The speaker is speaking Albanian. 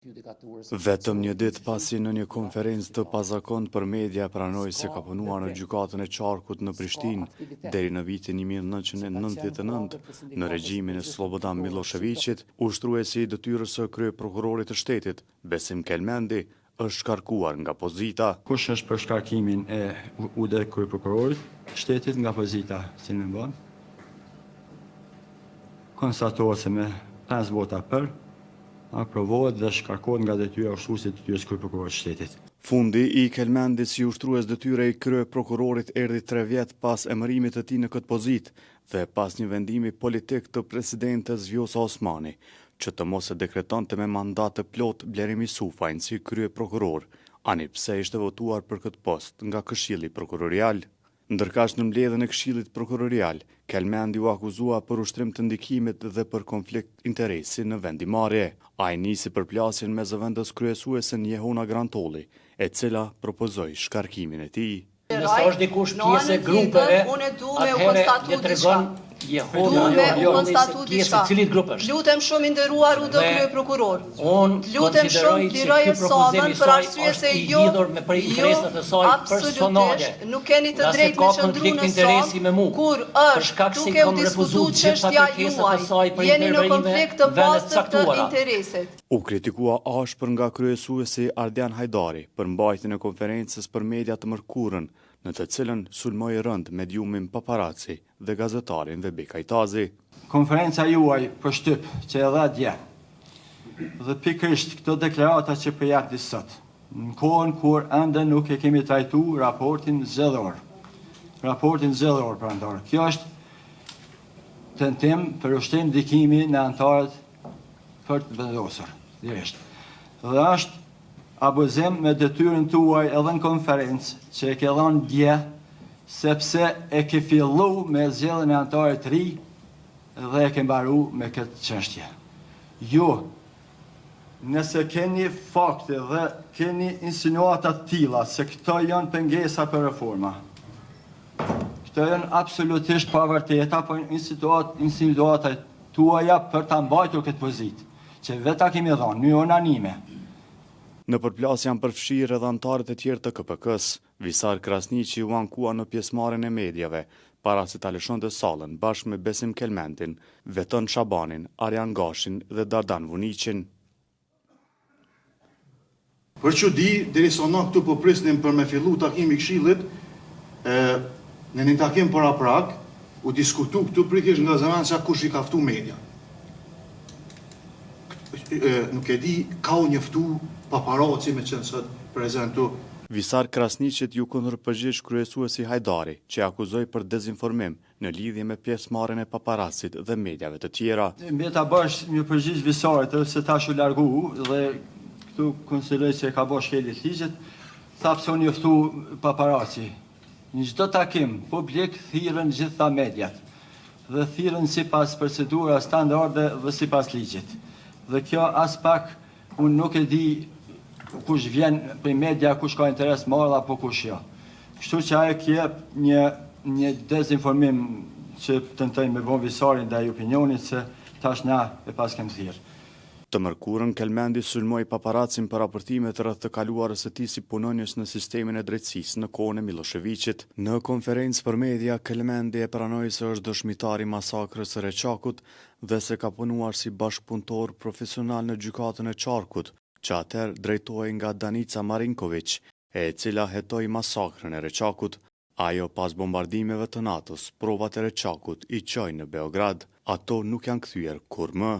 Vetëm një ditë pasi në një konferencë të pazakontë për media pranoi se ka punuar në gjykatën e Qarkut në Prishtinë deri në vitin 1999 në regjimin e Slobodan Miloševićit, ushtruesi i detyrës së kryeprokurorit të shtetit, Besim Kelmendi, është shkarkuar nga pozita. Kush është për shkarkimin e UD kryeprokurorit të shtetit nga pozita si në bën? Konstatohet se me 5 vota për, aprovohet dhe shkarkohet nga detyra ushtruesit të detyrës kryeprokurorit të shtetit. Fundi i Kelmendit si ushtrues detyre i kryeprokurorit erdhi 3 vjet pas emërimit të tij në këtë pozitë dhe pas një vendimi politik të presidentes Vjosa Osmani, që të mos e dekretonte me mandat të plot Blerimi Sufajin si kryeprokuror, ani pse ishte votuar për këtë post nga Këshilli Prokurorial. Ndërkaq në mbledhjen e Këshillit Prokurorial, Kelmendi u akuzua për ushtrim të ndikimit dhe për konflikt interesi në vendimarrje. Ai nisi përplasjen me zëvendës kryesuesen Jehona Grantolli, e cila propozoi shkarkimin e tij. Nëse është dikush pjesë e grupeve, atëherë le tregon Jehona pjesë e cilit grup është. Lutem shumë i nderuar UD kryeprokuror. Lutem shumë liroje Savën për arsye se jo për interesat e saj personale. Nuk keni të drejtë në qëndruar në Savë, kur është duke u diskutuar çështja juaj. Jeni në konflikt të pastër të interesit. U kritikua ashpër nga kryesuesi Ardian Hajdari për mbajtjen e konferencës për media të mërkurën, në të cilën sulmoi rënd mediumin Paparazzi dhe gazetarin Vebi Kajtazi. Konferenca juaj përshtyp që e dha dje dhe pikërisht këto deklarata që përjati sot, në kohën kur ende nuk e kemi trajtu raportin zgjedhor. Raportin zgjedhor prandor. Kjo është tentim për ushtrim ndikimi në anëtarët për të vendosur, direkt. Dhe është abuzim me detyrën tuaj edhe në konferencë që e ke dhënë dje, sepse e ke fillu me zgjedhjen e anëtarit të ri dhe e ke mbaru me këtë çështje. Ju, nëse keni fakte dhe keni insinuata të tilla se këto janë pengesa për reforma, këto janë absolutisht pa vërteta, po insinuata tuaja për ta mbajtur këtë pozitë, që vetë kemi dhënë në unanime. Në përplasje janë përfshirë edhe anëtarët e tjerë të KPK-s. Visar Krasniqi u ankua në pjesëmarrjen e medjave, para se ta lëshonte sallën bashkë me Besim Kelmendin, Veton Shabanin, Arjan Gashin dhe Dardan Vuniqin. Për që di, derisa na këtu po prisnim për me fillu takimi i Këshillit, në një takim para prak, u diskutu këtu prikisht nga zëvendësia kush i ka ftu media. Nuk e di, ka u njoftu Paparazzi me qenë sot prezentu. Visar Krasniqit ju kundërpërgjigj kryesuesi Hajdari, që akuzoi për dezinformim në lidhje me pjesëmarrjen e paparazzit dhe mediave të tjera. Mbi ta bash një përgjigj Visarit, se tash u largu dhe këtu konsideroj se ka bosh shkelit ligjit, tha pse u njoftu paparazzi. Në çdo takim publik thirrën gjitha mediat dhe thirrën sipas procedura standarde dhe sipas ligjit. Dhe kjo as pak unë nuk e di kush vjen për media, kush ka interes marrë apo kush jo. Kështu që ajo kjep një dezinformim që tentojnë me bon Visarin ndaj opinionit se tash na e pas kem thirrë. Të mërkurën, Kelmendi sulmoi paparazzin për raportimet rreth të kaluarës së tij si punonjës në sistemin e drejtësisë në kohën e Miloševićit. Në konferencë për media, Kelmendi e pranoi se është dëshmitar i masakrës së Reçakut dhe se ka punuar si bashkëpunëtor profesional në gjykatën e Qarkut, që atëherë drejtohej nga Danica Marinković, e cila hetoi masakrën e Reçakut. Ajo pas bombardimeve të NATO-s, provat e Reçakut i çojnë në Beograd. Ato nuk janë kthyer kur më.